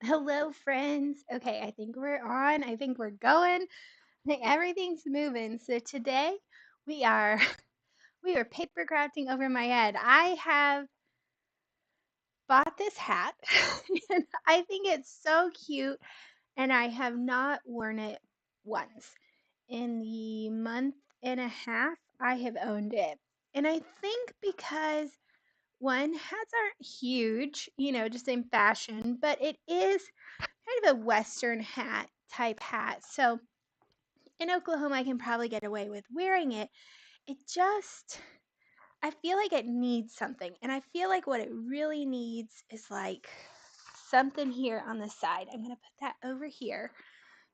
Hello, friends. Okay, I think we're on. I think we're going. I think everything's moving. So today we are we are paper crafting over my head. I have bought this hat and I think it's so cute and I have not worn it once. In the month and a half I have owned it. And I think because one, hats aren't huge, just in fashion, but it is kind of a Western hat type hat. So in Oklahoma, I can probably get away with wearing it. It just, I feel like it needs something. And I feel like what it really needs is like something here on the side. I'm going to put that over here.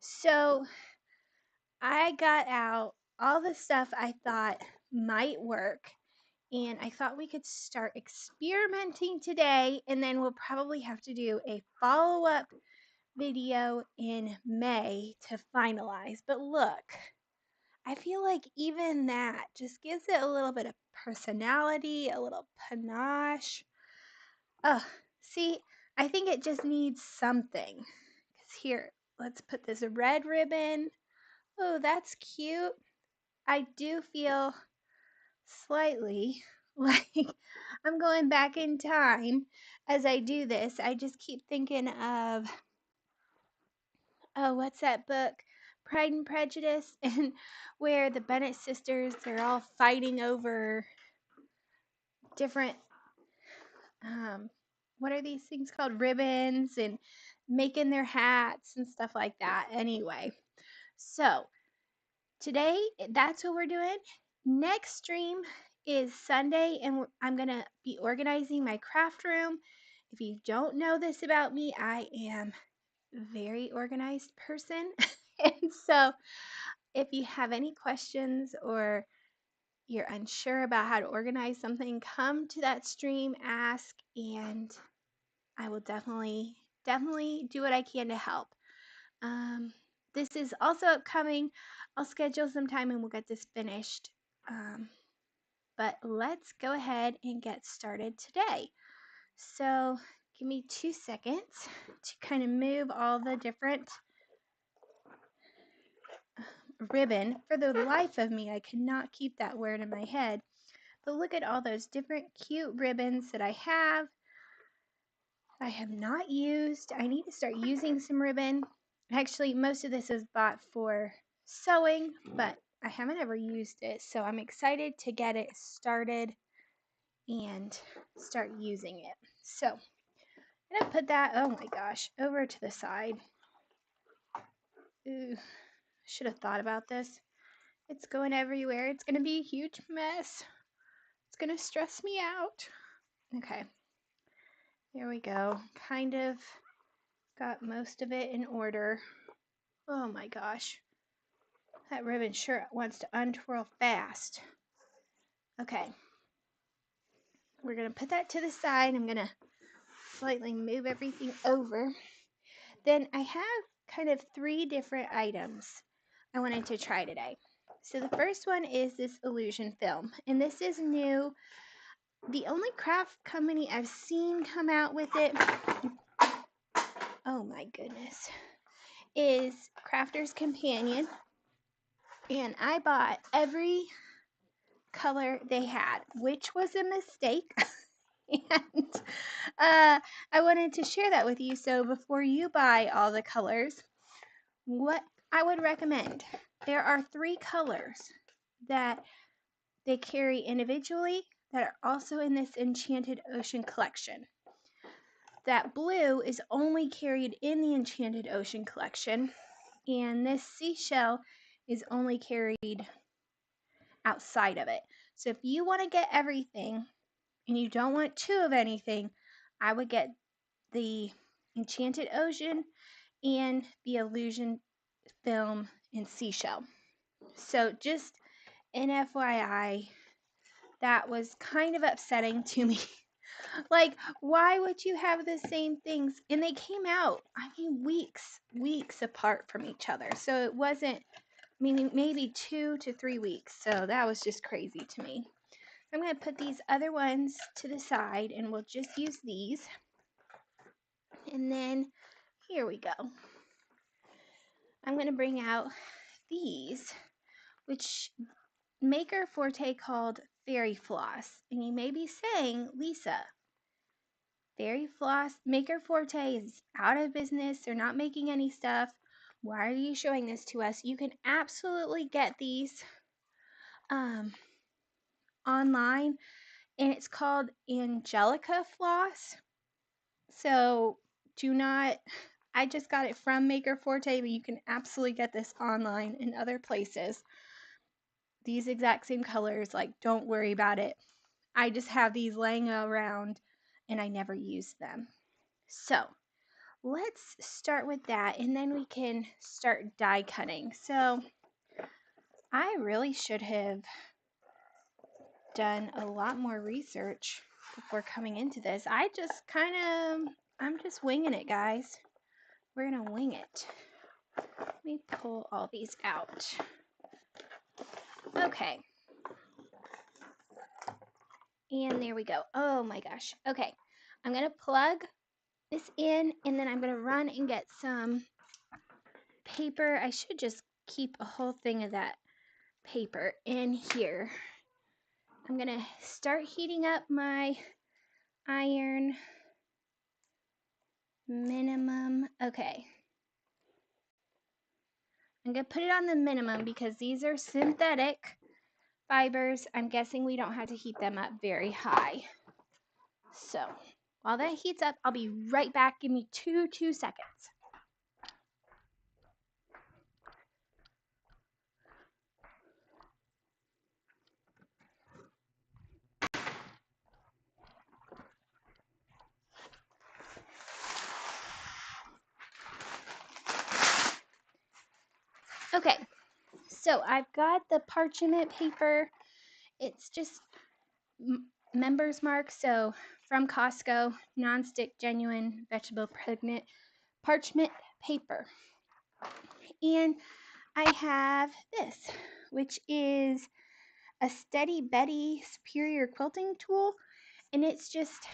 So I got out all the stuff I thought might work. And I thought we could start experimenting today. And then we'll probably have to do a follow up video in May to finalize. But look, I feel like even that just gives it a little bit of personality, a little panache. Oh, see, I think it just needs something. Because here, let's put this red ribbon. Oh, that's cute. I do feel slightly like I'm going back in time as I do this. I just keep thinking of, oh, what's that book? Pride and Prejudice, and where the Bennett sisters, they're all fighting over different, um, what are these things called? Ribbons and making their hats and stuff like that. Anyway, so today, that's what we're doing. Next stream is Sunday, and I'm going to be organizing my craft room. If you don't know this about me, I am a very organized person. And so if you have any questions or you're unsure about how to organize something, come to that stream, ask, and I will definitely do what I can to help. Um, this is also upcoming. I'll schedule some time and we'll get this finished. Um, but let's go ahead and get started today. So give me 2 seconds to kind of move all the different ribbon. For the life of me, I cannot keep that word in my head. But look at all those different cute ribbons that I have not used. I need to start using some ribbon. Actually, most of this is bought for sewing, but I haven't ever used it. So I'm excited to get it started and start using it. So I'm going to put that, oh my gosh, over to the side. Ooh, should have thought about this. It's going everywhere. It's going to be a huge mess. It's going to stress me out. Okay. There we go. Kind of got most of it in order. Oh my gosh. That ribbon sure wants to untwirl fast. Okay. We're going to put that to the side. I'm going to slightly move everything over. Then I have kind of 3 different items I wanted to try today. So the first one is this illusion film. And this is new. The only craft company I've seen come out with it, oh my goodness, is Crafter's Companion. And I bought every color they had, which was a mistake. And I wanted to share that with you. So before you buy all the colors, what I would recommend, there are 3 colors that they carry individually that are also in this Enchanted Ocean collection. That blue is only carried in the Enchanted Ocean collection, and this seashell is only carried outside of it. So if you want to get everything and you don't want 2 of anything, I would get the Enchanted Ocean and the illusion film and seashell. So just an FYI, that was kind of upsetting to me. Like, why would you have the same things? And they came out, I mean, weeks apart from each other. So it wasn't, meaning maybe 2 to 3 weeks. So that was just crazy to me. I'm going to put these other ones to the side and we'll just use these. And then here we go. I'm going to bring out these, which Maker Forte called Fairy Floss. And you may be saying, Lisa, Fairy Floss, Maker Forte is out of business. They're not making any stuff. Why are you showing this to us? You can absolutely get these online, and it's called Angelica Floss. So do not, I just got it from Maker Forte, but you can absolutely get this online in other places. These exact same colors, like, don't worry about it. I just have these laying around and I never use them. So let's start with that, and then we can start die cutting. So I really should have done a lot more research before coming into this. I'm just winging it, guys. We're gonna wing it. Let me pull all these out. Okay. And there we go. Oh my gosh. Okay. I'm gonna plug this in, and then I'm gonna run and get some paper. I should just keep a whole thing of that paper in here. I'm gonna start heating up my iron minimum. Okay. I'm gonna put it on the minimum because these are synthetic fibers. I'm guessing we don't have to heat them up very high. So while that heats up, I'll be right back. Give me two seconds. Okay, so I've got the parchment paper. It's just Members Mark, so from Costco, nonstick, genuine, vegetable pregnant parchment paper. And I have this, which is a Steady Betty Superior Quilting Tool, and it's just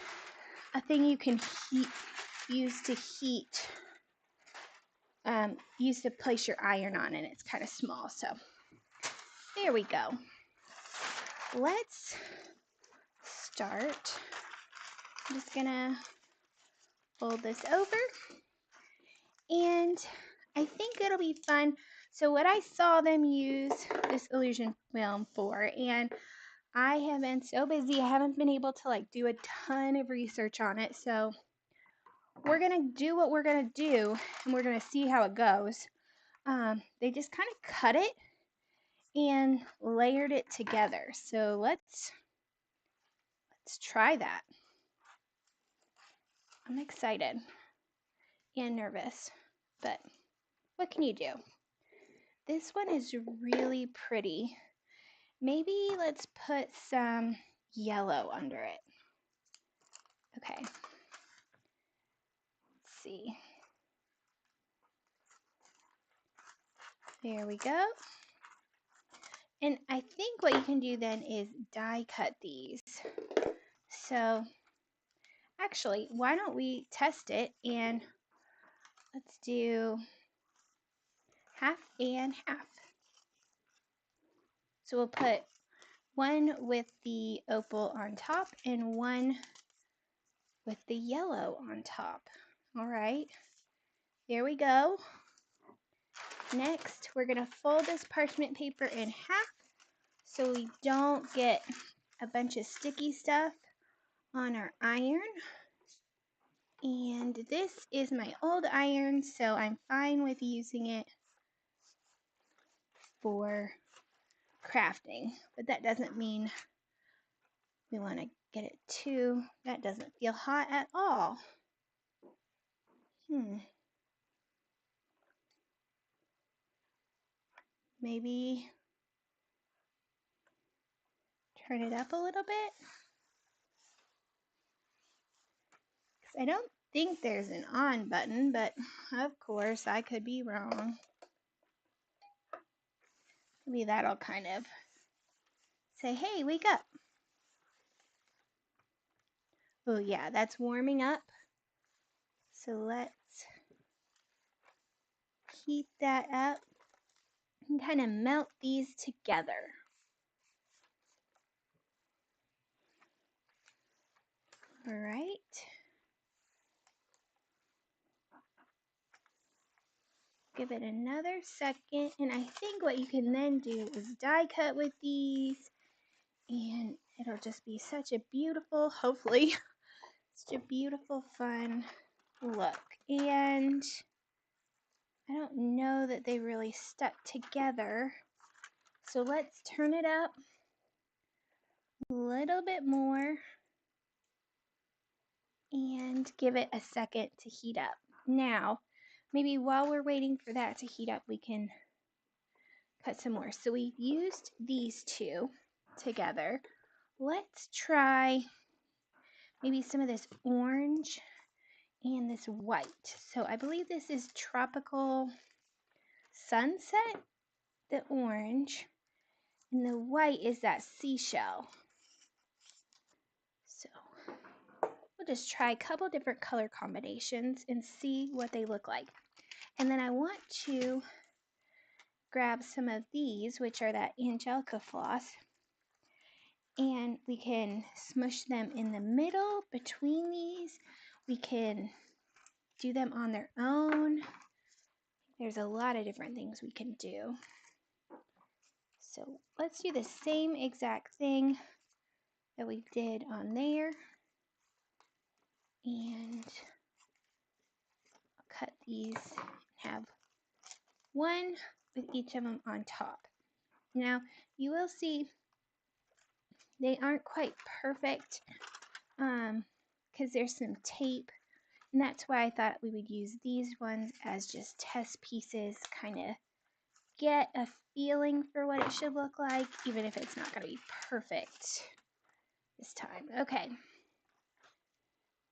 a thing you can use to place your iron on, and it's kind of small. So there we go. Let's start. I'm just gonna fold this over, and I think it'll be fun. So what I saw them use this illusion film for, and I have been so busy, I haven't been able to like do a ton of research on it. So we're gonna do what we're gonna do, and we're gonna see how it goes. They just kind of cut it and layered it together. So let's try that. I'm excited and nervous, but what can you do? This one is really pretty. Maybe let's put some yellow under it. Okay. Let's see. There we go. And I think what you can do then is die cut these. So actually, why don't we test it, and let's do half and half. So we'll put one with the opal on top and one with the yellow on top. All right, there we go. Next, we're gonna fold this parchment paper in half so we don't get a bunch of sticky stuff on our iron. And this is my old iron, so I'm fine with using it for crafting, but that doesn't mean we want to get it that doesn't feel hot at all. Maybe turn it up a little bit. I don't think there's an on button, but of course I could be wrong. Maybe that'll kind of say, hey, wake up. Oh yeah, that's warming up. So let's heat that up and kind of melt these together. All right. Give it another second, and I think what you can then do is die cut with these, and it'll just be such a beautiful, hopefully, such a beautiful, fun look. And I don't know that they really stuck together, so let's turn it up a little bit more and give it a second to heat up. Now, maybe while we're waiting for that to heat up, we can cut some more. So we used these two together. Let's try maybe some of this orange and this white. So I believe this is Tropical Sunset, the orange, and the white is that seashell. So we'll just try a couple different color combinations and see what they look like. And then I want to grab some of these, which are that Angelica floss, and we can smush them in the middle between these. We can do them on their own. There's a lot of different things we can do. So let's do the same exact thing that we did on there. And I'll cut these and have one with each of them on top. Now, you will see they aren't quite perfect because there's some tape, and that's why I thought we would use these ones as just test pieces, kind of get a feeling for what it should look like, even if it's not going to be perfect this time. Okay,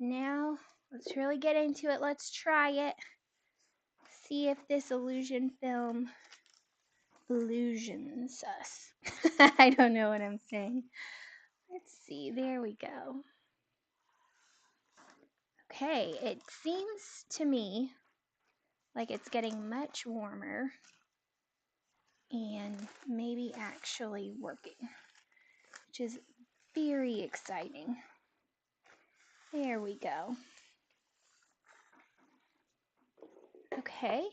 now let's really get into it. Let's try it. See if this illusion film illusions us. I don't know what I'm saying. Let's see. There we go. Okay, it seems to me like it's getting much warmer and maybe actually working, which is very exciting. There we go. Okay.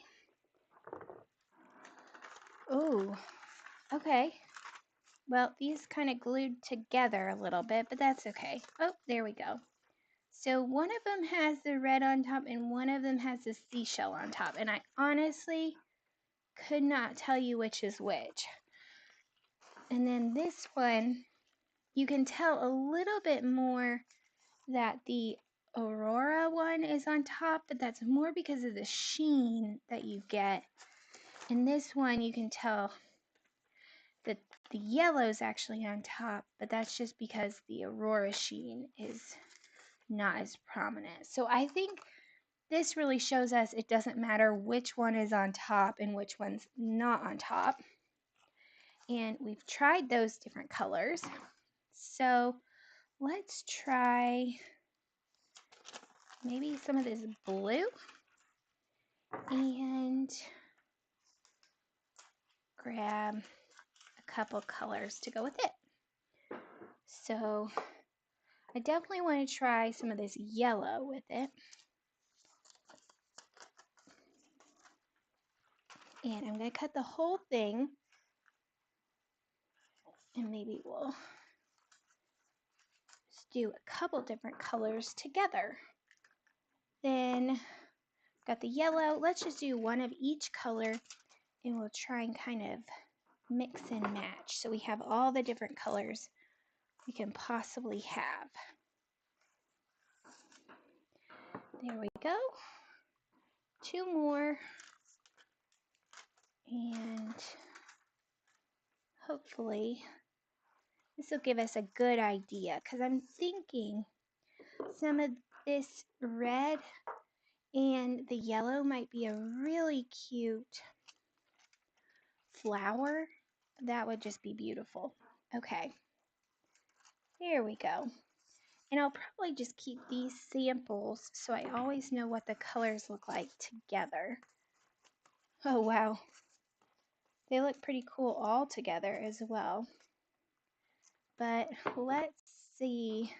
Oh, okay. Well, these kind of glued together a little bit, but that's okay. Oh, there we go. So one of them has the red on top and one of them has the seashell on top. And I honestly could not tell you which is which. And then this one, you can tell a little bit more that the Aurora one is on top, but that's more because of the sheen that you get. In this one, you can tell that the yellow is actually on top, but that's just because the Aurora sheen is not as prominent. So I think this really shows us it doesn't matter which one is on top and which one's not on top. And we've tried those different colors. So let's try maybe some of this blue and grab a couple colors to go with it. So I definitely want to try some of this yellow with it. And I'm going to cut the whole thing, and maybe we'll just do a couple different colors together. Then got the yellow. Let's just do one of each color, and we'll try and kind of mix and match so we have all the different colors we can possibly have. There we go. Two more. And hopefully this will give us a good idea, because I'm thinking some of this red and the yellow might be a really cute flower. That would just be beautiful. Okay, there we go. And I'll probably just keep these samples so I always know what the colors look like together. Oh, wow. They look pretty cool all together as well. But let's see.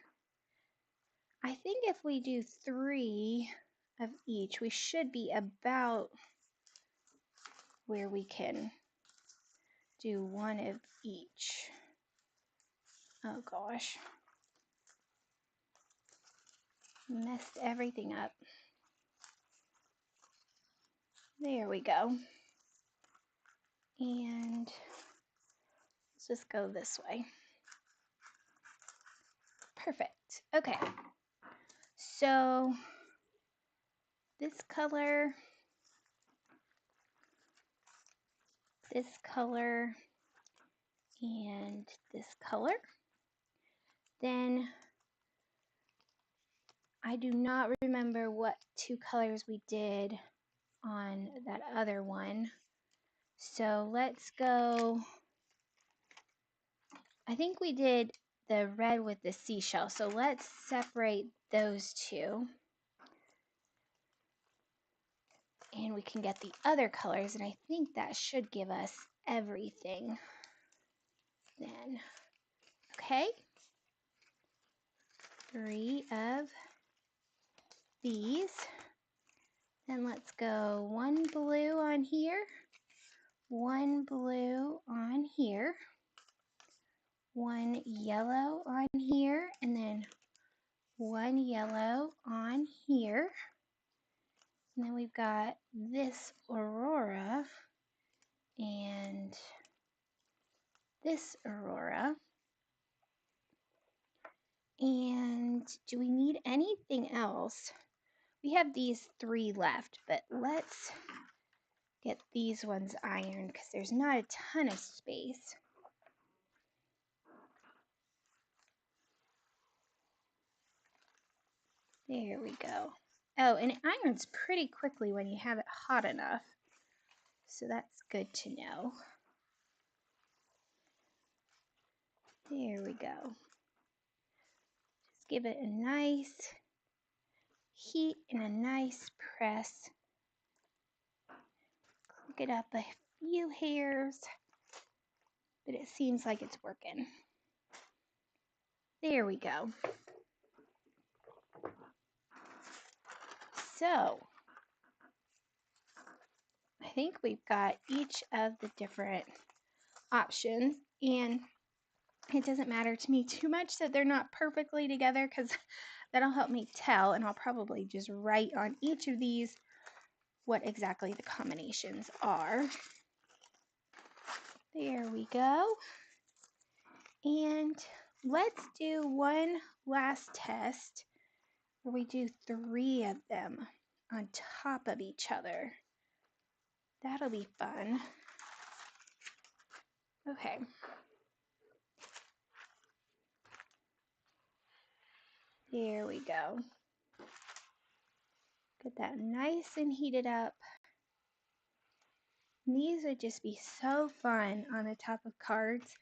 I think if we do 3 of each, we should be about where we can do 1 of each. Oh gosh. Messed everything up. There we go. And let's just go this way. Perfect. Okay. So this color, and this color. Then I do not remember what 2 colors we did on that other one. So let's go. I think we did the red with the seashell. So let's separate those 2. And we can get the other colors, and I think that should give us everything then. Okay. 3 of these. Then let's go 1 blue on here, 1 blue on here, 1 yellow on here, and then 1 yellow on here. And then we've got this aurora and this aurora. And do we need anything else? We have these 3 left, but let's get these ones ironed because there's not a ton of space. There we go. Oh, and it irons pretty quickly when you have it hot enough. So that's good to know. There we go. Just give it a nice heat and a nice press. Click it up a few hairs, but it seems like it's working. There we go. So, I think we've got each of the different options, and it doesn't matter to me too much that they're not perfectly together because that'll help me tell, and I'll probably just write on each of these what exactly the combinations are. There we go. And let's do one last test where we do 3 of them on top of each other. That'll be fun. Okay. There we go. Get that nice and heated up. These would just be so fun on the top of cards.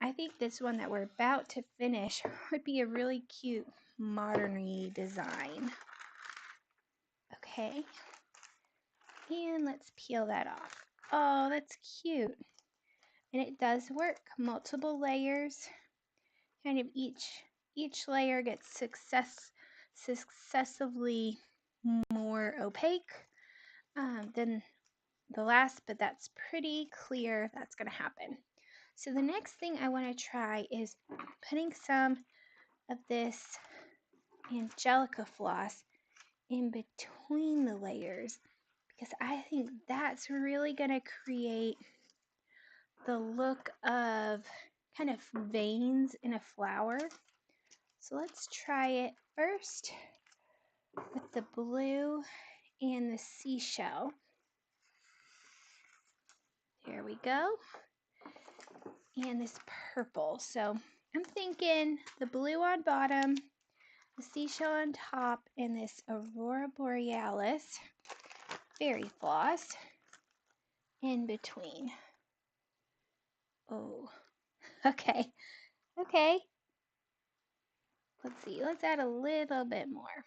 I think this one that we're about to finish would be a really cute modern-y design. Okay. And let's peel that off. Oh, that's cute. And it does work. Multiple layers. Kind of each layer gets successively more opaque than the last, but that's pretty clear that's going to happen. So the next thing I want to try is putting some of this Angelica floss in between the layers, because I think that's really going to create the look of kind of veins in a flower. So let's try it first with the blue and the seashell. There we go. And this purple. So I'm thinking the blue on bottom, the seashell on top, and this aurora borealis fairy floss in between. Oh, okay. Okay. Let's see. Let's add a little bit more.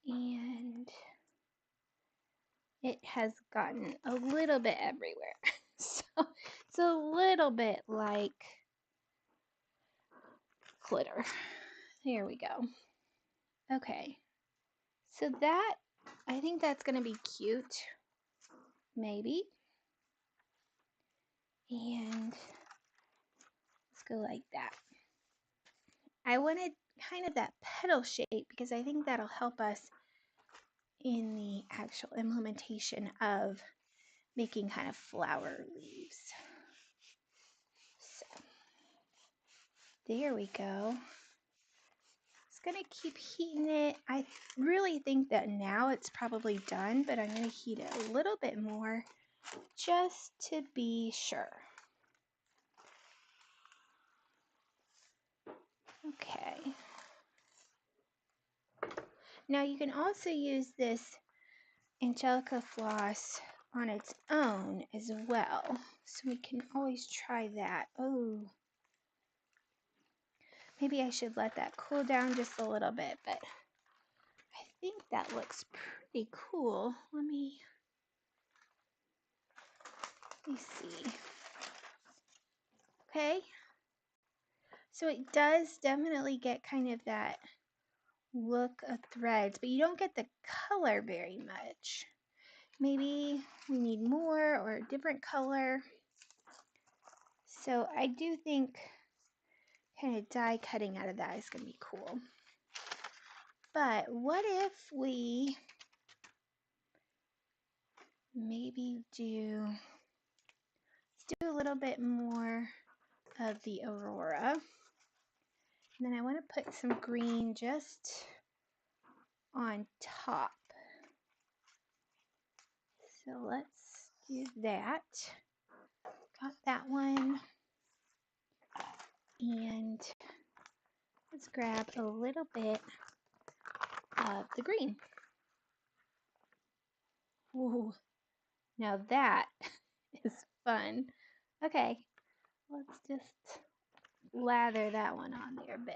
And it has gotten a little bit everywhere. So it's a little bit like glitter. There we go. Okay, so that, I think that's going to be cute, maybe. And let's go like that. I wanted kind of that petal shape because I think that'll help us in the actual implementation of making kind of flower leaves. So there we go. It's gonna keep heating it. I really think that now it's probably done, but I'm gonna heat it a little bit more just to be sure. Okay. Now you can also use this Angelica floss on its own as well. So we can always try that. Oh, maybe I should let that cool down just a little bit, but I think that looks pretty cool. Let me see. Okay. So it does definitely get kind of that look of threads, but you don't get the color very much. Maybe we need more or a different color. So I do think kind of die cutting out of that is going to be cool. But what if we maybe do a little bit more of the aurora. And then I want to put some green just on top. So let's do that. Got that one. And let's grab a little bit of the green. Ooh, now that is fun. Okay, let's just lather that one on there a bit.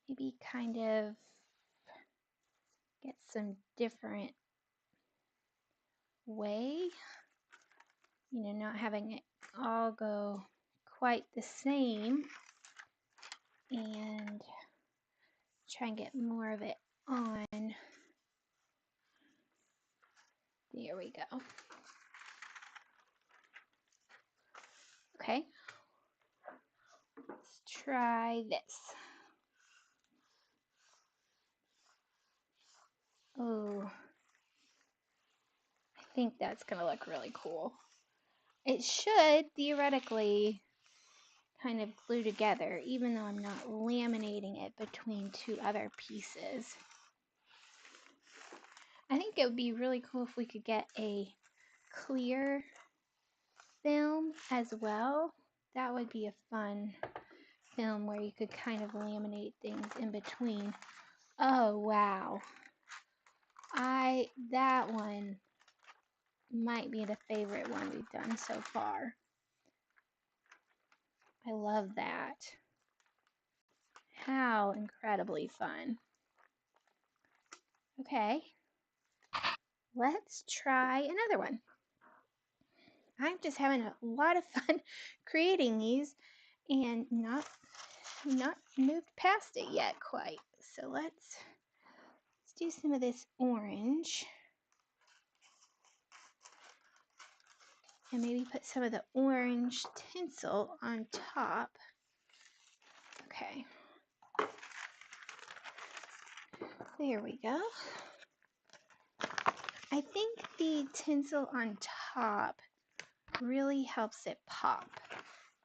Maybe kind of get some different way, not having it all go quite the same, and try and get more of it on. There we go. Okay, let's try this. Oh, I think that's gonna look really cool. It should theoretically kind of glue together, even though I'm not laminating it between two other pieces. I think it would be really cool if we could get a clear film as well. That would be a fun film where you could kind of laminate things in between. Oh wow, that one might be the favorite one we've done so far. I love that. How incredibly fun. Okay, let's try another one. I'm just having a lot of fun creating these and not moved past it yet quite. So let's do some of this orange. And maybe put some of the orange tinsel on top. Okay. There we go. I think the tinsel on top really helps it pop.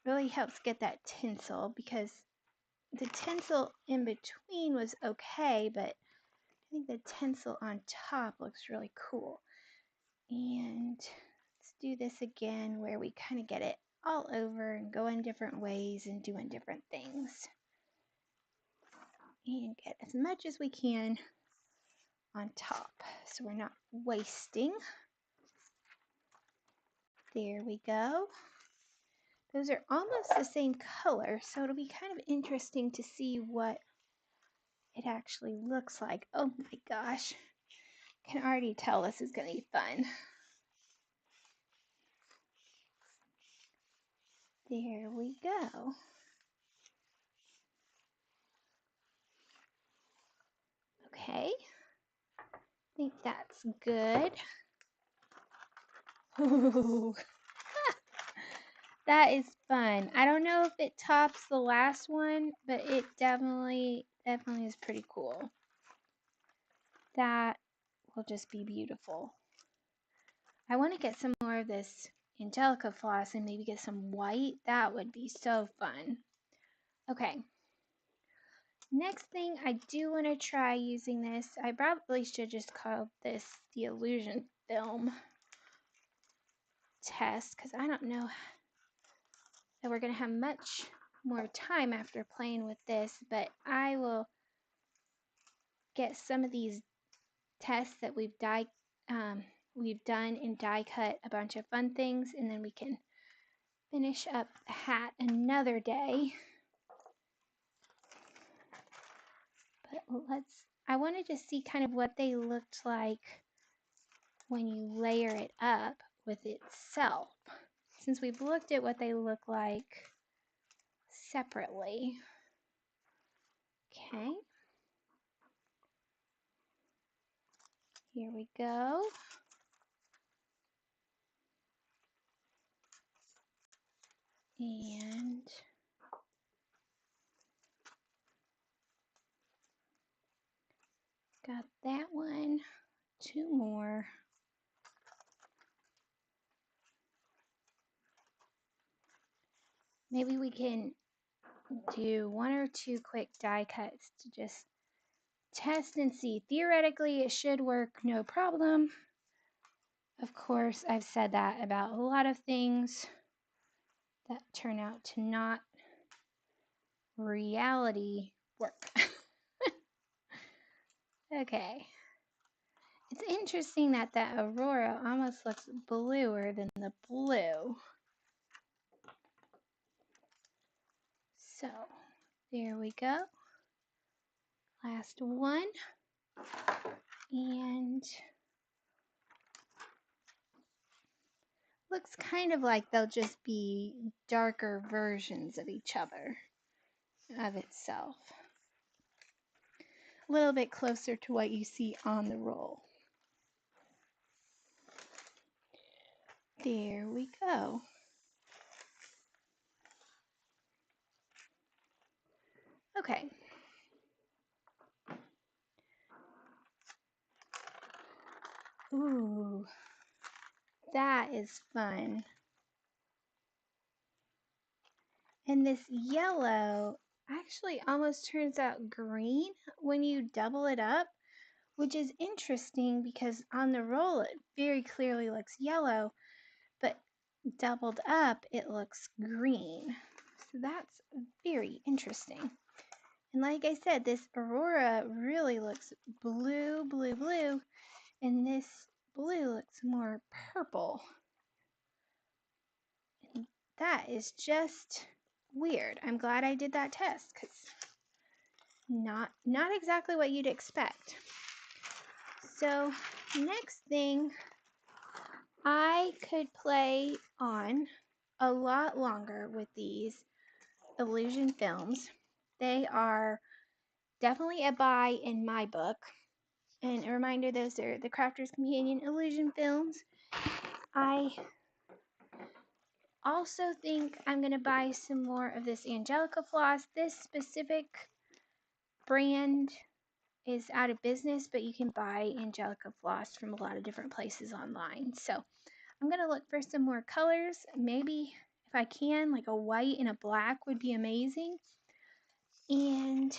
Really helps get that tinsel, because the tinsel in between was okay, but I think the tinsel on top looks really cool. And let's do this again where we kind of get it all over and go in different ways and doing different things. And get as much as we can on top so we're not wasting. There we go. Those are almost the same color, so it'll be kind of interesting to see what it actually looks like. Oh my gosh. I can already tell this is going to be fun. There we go. Okay. I think that's good. Ooh. That is fun. I don't know if it tops the last one, but it definitely is pretty cool. That will just be beautiful. I want to get some more of this Angelica floss and maybe get some white. That would be so fun. Okay. Next thing, I do want to try using this. I probably should just call this the illusion film test because I don't know that we're going to have much more time after playing with this, but I will get some of these tests that we've done and die cut a bunch of fun things, and then we can finish up the hat another day. But I wanted to see kind of what they looked like when you layer it up with itself, since we've looked at what they look like separately. Okay. Here we go. And got that one. Two more. Maybe we can do one or two quick die cuts to just test and see. Theoretically, it should work no problem. Of course, I've said that about a lot of things that turn out to not reality work. Okay. It's interesting that Aurora almost looks bluer than the blue. So, there we go. Last one. And looks kind of like they'll just be darker versions of each other, of itself. A little bit closer to what you see on the roll. There we go. Okay. Ooh, that is fun. And this yellow actually almost turns out green when you double it up, which is interesting because on the roll it very clearly looks yellow, but doubled up it looks green. So that's very interesting. And like I said, this Aurora really looks blue, blue, blue, and this blue looks more purple. And that is just weird. I'm glad I did that test because not exactly what you'd expect. So next thing, I could play on a lot longer with these illusion films. They are definitely a buy in my book. And a reminder, those are the Crafter's Companion illusion films. I also think I'm going to buy some more of this Angelica floss. This specific brand is out of business, but you can buy Angelica floss from a lot of different places online. So I'm going to look for some more colors. Maybe if I can, like a white and a black would be amazing. And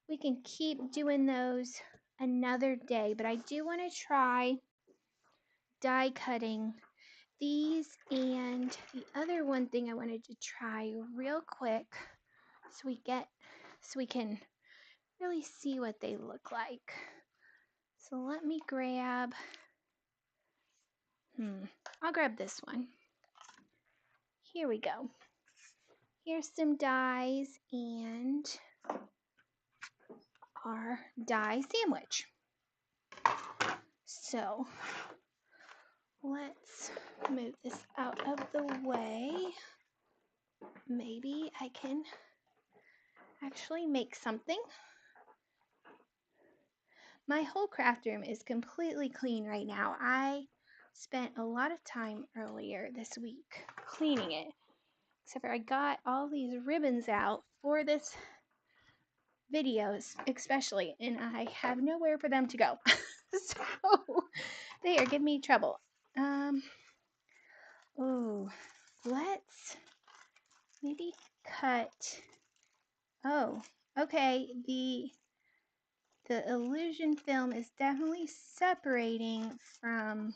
we can keep doing those another day. But I do want to try die cutting these, and the other one thing I wanted to try real quick so we can really see what they look like. So let me grab I'll grab this one. Here we go. Here's some dies, and our die sandwich. So let's move this out of the way. Maybe I can actually make something. My whole craft room is completely clean right now. I spent a lot of time earlier this week cleaning it, except for I got all these ribbons out for this videos especially, and I have nowhere for them to go. So they are giving me trouble. Oh, let's maybe cut. Oh, okay, the illusion film is definitely separating from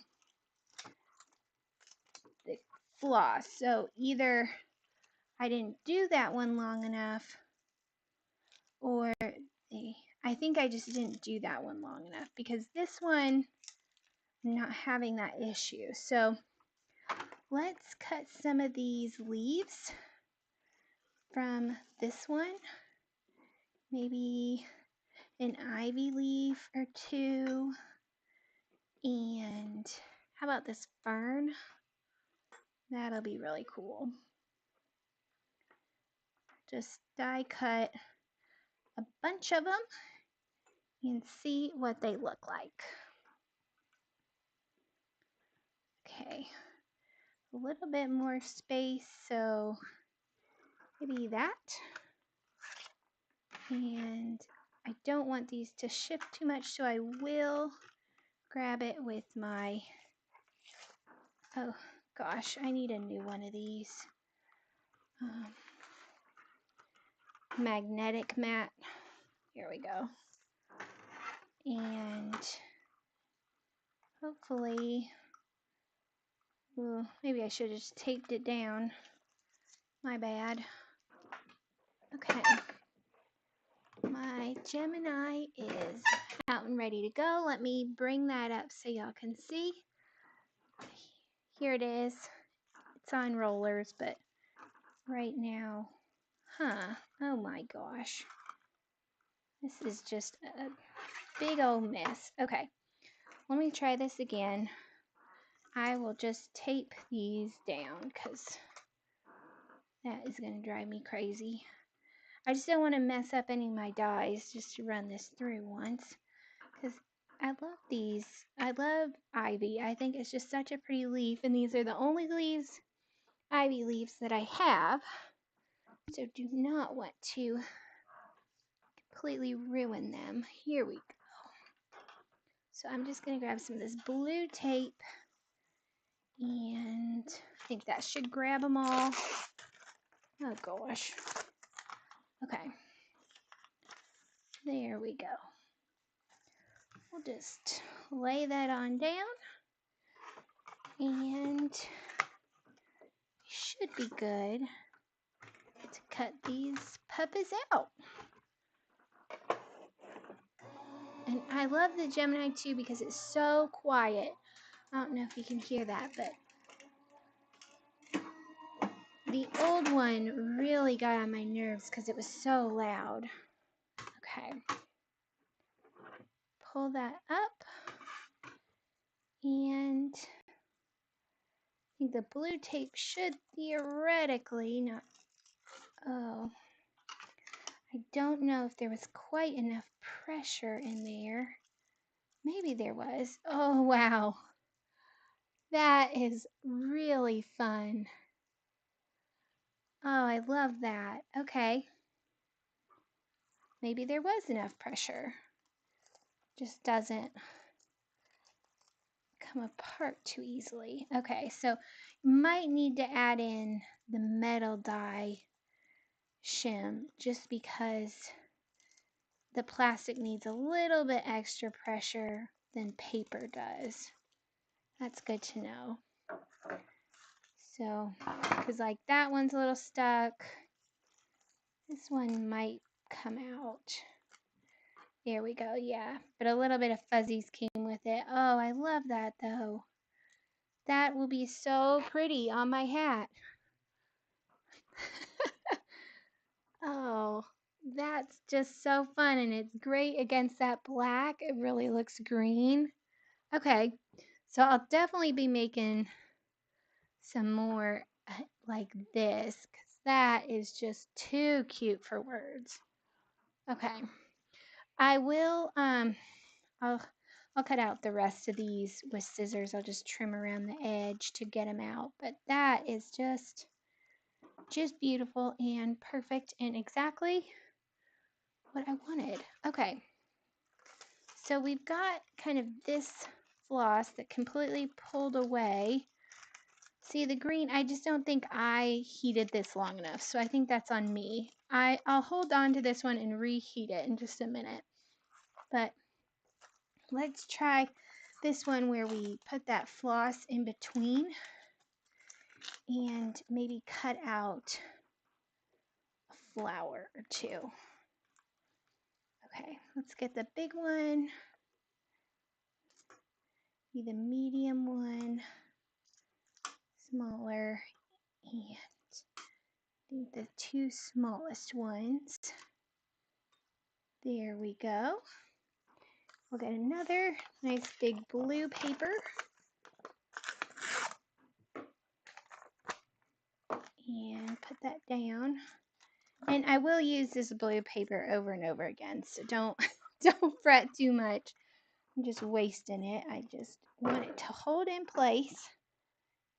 the floss. So either I didn't do that one long enough, or I think I just didn't do that one long enough, because this one, I'm not having that issue. So let's cut some of these leaves from this one. Maybe an ivy leaf or two. And how about this fern? That'll be really cool. Just die cut a bunch of them and see what they look like. Okay, a little bit more space, so maybe that. And I don't want these to shift too much, so I will grab it with my, oh gosh, I need a new one of these. Magnetic mat. Here we go. And hopefully, ooh, maybe I should have just taped it down. My bad. Okay. My Gemini is out and ready to go. Let me bring that up so y'all can see. Here it is. It's on rollers, but right now, oh my gosh. This is just a big old mess. Okay, let me try this again. I will just tape these down because that is going to drive me crazy. I just don't want to mess up any of my dies just to run this through once, because I love these. I love ivy. I think it's just such a pretty leaf, and these are the only leaves, ivy leaves, that I have. So do not want to completely ruin them. Here we go. So I'm just going to grab some of this blue tape, and I think that should grab them all. Oh gosh. Okay. There we go. We'll just lay that on down, and should be good to cut these puppies out. And I love the Gemini too because it's so quiet. I don't know if you can hear that, but the old one really got on my nerves because it was so loud. Okay. Pull that up. And I think the blue tape should theoretically not... Oh. I don't know if there was quite enough pressure in there. Maybe there was. Oh, wow. That is really fun. Oh, I love that. Okay. Maybe there was enough pressure. Just doesn't come apart too easily. Okay, so you might need to add in the metal die shim just because the plastic needs a little bit extra pressure than paper does. That's good to know. So, because like that one's a little stuck. This one might come out. There we go, yeah. But a little bit of fuzzies came with it. Oh, I love that though. That will be so pretty on my hat. Oh, that's just so fun, and it's great against that black. It really looks green. Okay, so I'll definitely be making some more like this because that is just too cute for words. Okay, I will I'll I'll cut out the rest of these with scissors. I'll just trim around the edge to get them out. But that is just beautiful and perfect and exactly what I wanted. Okay, so we've got kind of this floss that completely pulled away. See the green, I just don't think I heated this long enough, so I think that's on me. I'll hold on to this one and reheat it in just a minute. But let's try this one where we put that floss in between and maybe cut out a flower or two. Okay, let's get the big one, be the medium one, smaller, and I think the two smallest ones. There we go. We'll get another nice big blue paper and put that down. And I will use this blue paper over and over again, so don't fret too much. I'm just wasting it. I just want it to hold in place.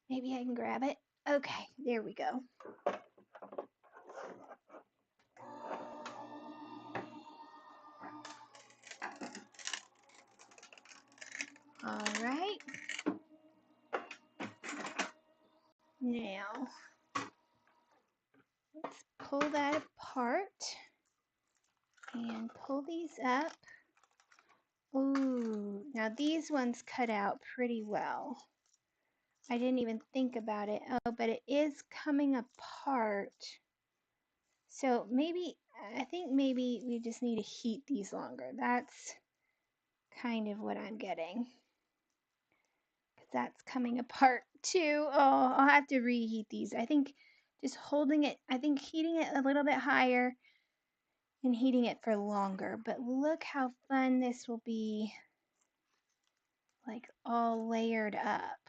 Maybe I can grab it. Okay, there we go. All right. Now, let's pull that apart and pull these up. Ooh, now these ones cut out pretty well. I didn't even think about it. Oh, but it is coming apart. So maybe, I think maybe we just need to heat these longer. That's kind of what I'm getting. Because that's coming apart too. Oh, I'll have to reheat these. I think just holding it, I think heating it a little bit higher and heating it for longer. But look how fun this will be, like all layered up.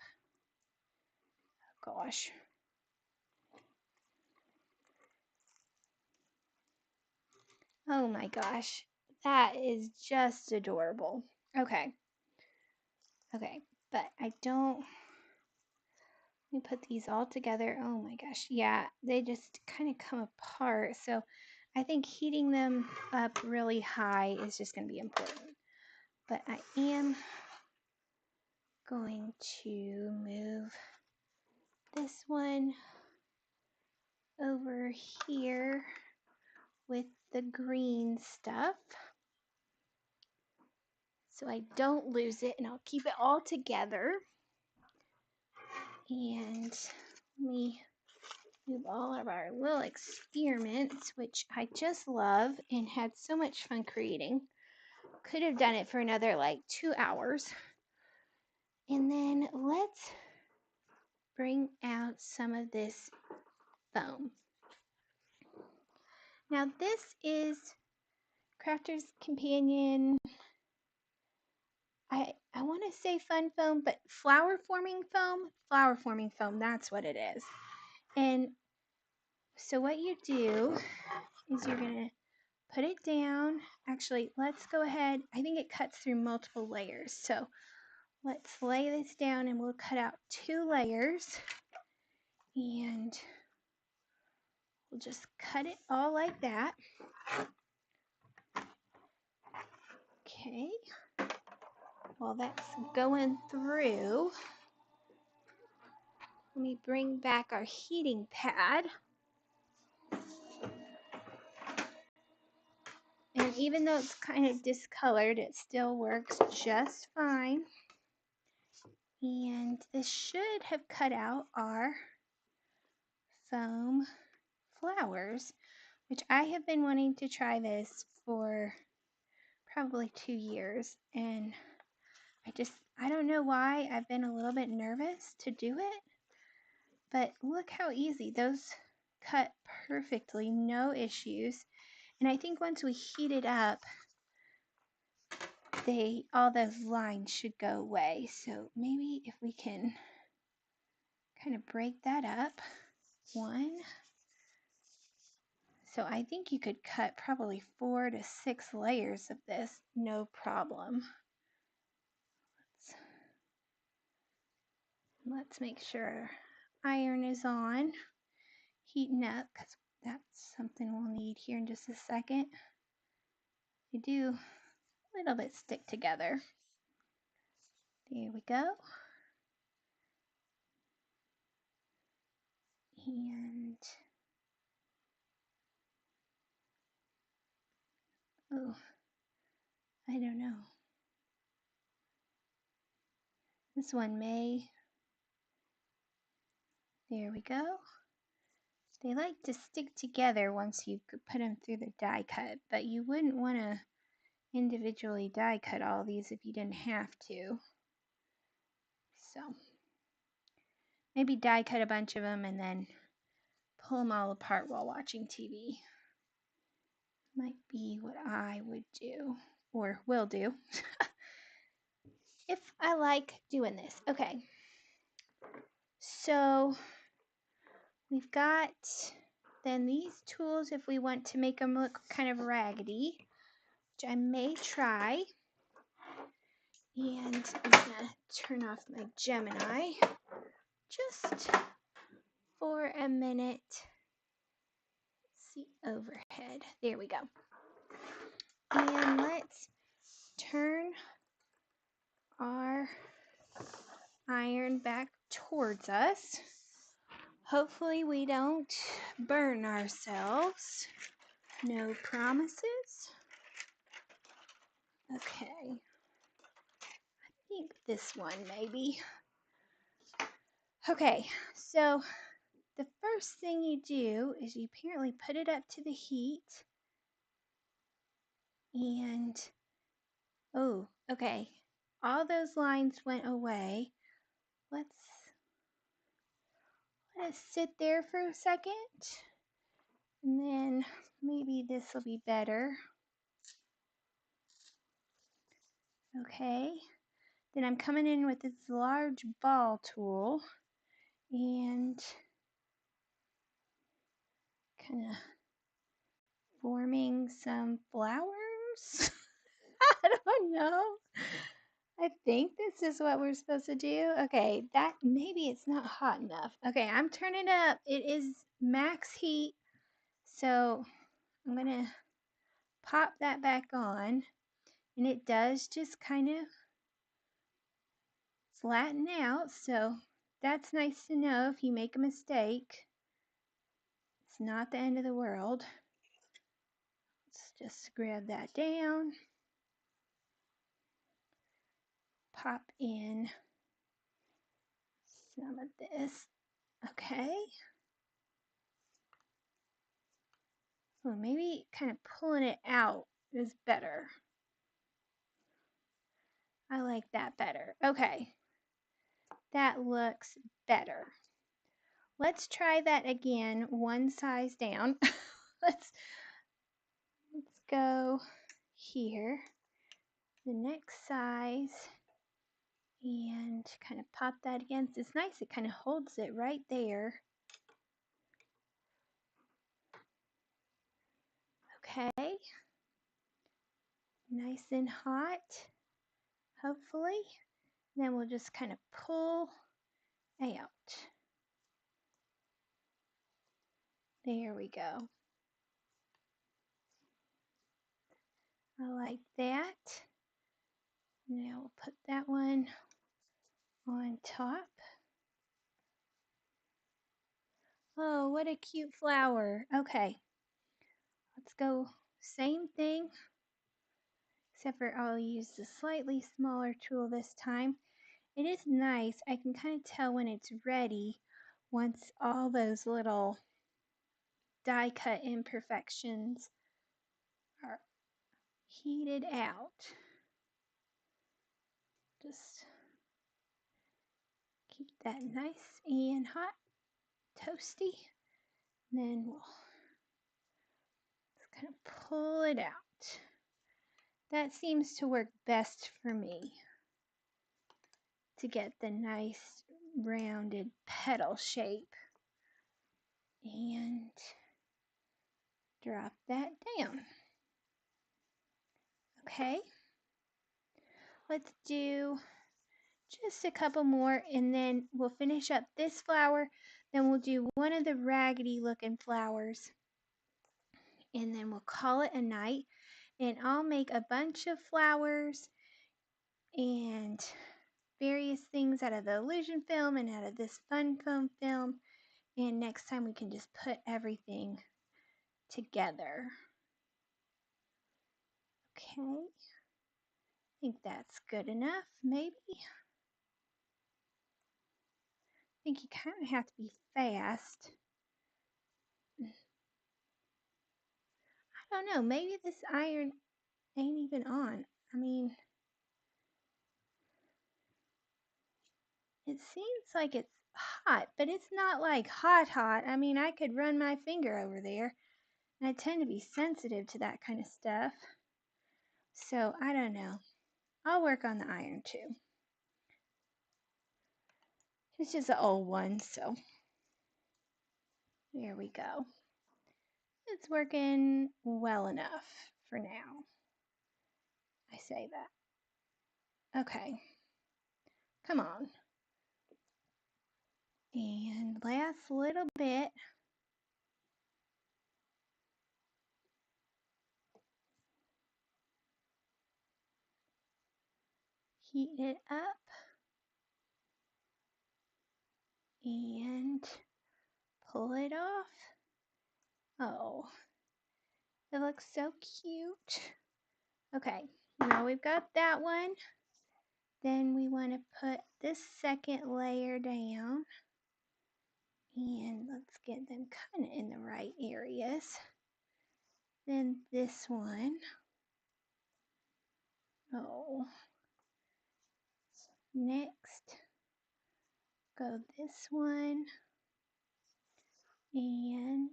Oh, gosh. Oh my gosh. That is just adorable. Okay. Okay. But I don't, let me put these all together. Oh my gosh. Yeah, they just kind of come apart. So I think heating them up really high is just going to be important. But I am going to move this one over here with the green stuff so I don't lose it, and I'll keep it all together. And let me move all of our little experiments, which I just love and had so much fun creating. Could have done it for another like 2 hours. And then let's bring out some of this foam. Now this is Crafter's Companion. I want to say fun foam, but flower forming foam, that's what it is. And so what you do is you're going to put it down. Actually, let's go ahead. I think it cuts through multiple layers. So let's lay this down and we'll cut out 2 layers. And we'll just cut it all like that. Okay. While that's going through, let me bring back our heating pad. And even though it's kind of discolored, it still works just fine. And this should have cut out our foam flowers, which I have been wanting to try this for probably 2 years. And I don't know why I've been a little bit nervous to do it. But look how easy. Those cut perfectly, no issues. And I think once we heat it up, all those lines should go away. So maybe if we can kind of break that up. One. So I think you could cut probably 4 to 6 layers of this, no problem. Let's make sure iron is on, heating up, because that's something we'll need here in just a second. They do a little bit stick together. There we go. And oh, I don't know. This one may. There we go. They like to stick together once you put them through the die cut, but you wouldn't want to individually die cut all these if you didn't have to. So maybe die cut a bunch of them and then pull them all apart while watching TV. Might be what I would do or will do if I like doing this. Okay, so we've got then these tools if we want to make them look kind of raggedy, which I may try. And I'm gonna turn off my Gemini just for a minute. Let's see, overhead. There we go. And let's turn our iron back towards us. Hopefully we don't burn ourselves. No promises. Okay. I think this one maybe. Okay, so the first thing you do is you apparently put it up to the heat. And, oh, okay. All those lines went away. Let it sit there for a second. And then maybe this will be better. Okay. Then I'm coming in with this large ball tool and kind of forming some flowers. I don't know. I think this is what we're supposed to do. Okay, that maybe it's not hot enough. Okay, I'm turning it up. It is max heat. So I'm going to pop that back on. And it does just kind of flatten out. So that's nice to know if you make a mistake. It's not the end of the world. Let's just grab that down. Pop in some of this. Okay. Well, maybe kind of pulling it out is better. I like that better. Okay. That looks better. Let's try that again, one size down. Let's go here, the next size, and kind of pop that against. It's nice, it kind of holds it right there. Okay, nice and hot, hopefully. Then we'll just kind of pull out. There we go. I like that. Now we'll put that one on top. Oh, what a cute flower. Okay, let's go same thing, except for I'll use the slightly smaller tool this time. It is nice. I can kind of tell when it's ready once all those little die cut imperfections are heated out. Just keep that nice and hot, toasty. And then we'll just kind of pull it out. That seems to work best for me to get the nice rounded petal shape. And drop that down. Okay, let's do just a couple more and then we'll finish up this flower. Then we'll do one of the raggedy looking flowers and then we'll call it a night. And I'll make a bunch of flowers and various things out of the illusion film and out of this fun foam film. And next time we can just put everything together. Okay, I think that's good enough, maybe. I think you kind of have to be fast. I don't know, maybe this iron ain't even on. I mean, it seems like it's hot, but it's not like hot hot. I mean, I could run my finger over there, and I tend to be sensitive to that kind of stuff. So, I don't know. I'll work on the iron too. It's just an old one, so there we go. It's working well enough for now. I say that. Okay. Come on. And last little bit. Heat it up. And pull it off. Oh, it looks so cute. Okay, now we've got that one. Then we want to put this second layer down. And let's get them kind of in the right areas. Then this one. Oh. Next, go this one. And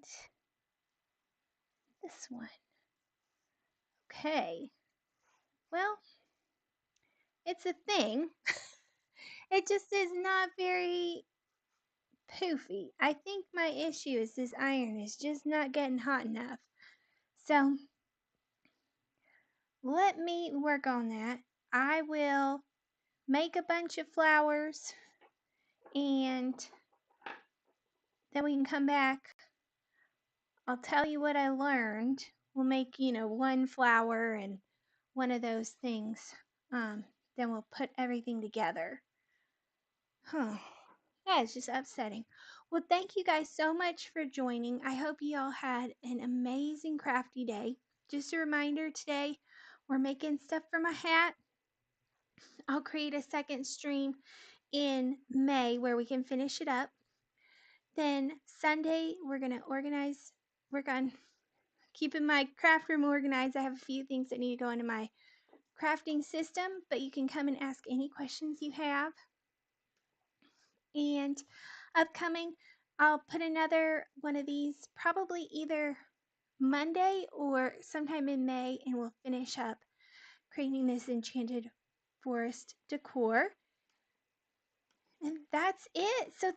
this one. Okay. Well, it's a thing. It just is not very poofy. I think my issue is this iron is just not getting hot enough. So let me work on that. I will make a bunch of flowers and then we can come back. I'll tell you what I learned. We'll make, one flower and one of those things. Then we'll put everything together. Yeah, it's just upsetting. Well, thank you guys so much for joining. I hope you all had an amazing crafty day. Just a reminder, today we're making stuff for my hat. I'll create a second stream in May where we can finish it up. Then Sunday, we're going to work on keeping my craft room organized. I have a few things that need to go into my crafting system, but you can come and ask any questions you have. And upcoming, I'll put another one of these probably either Monday or sometime in May, and we'll finish up creating this enchanted forest decor. And that's it. So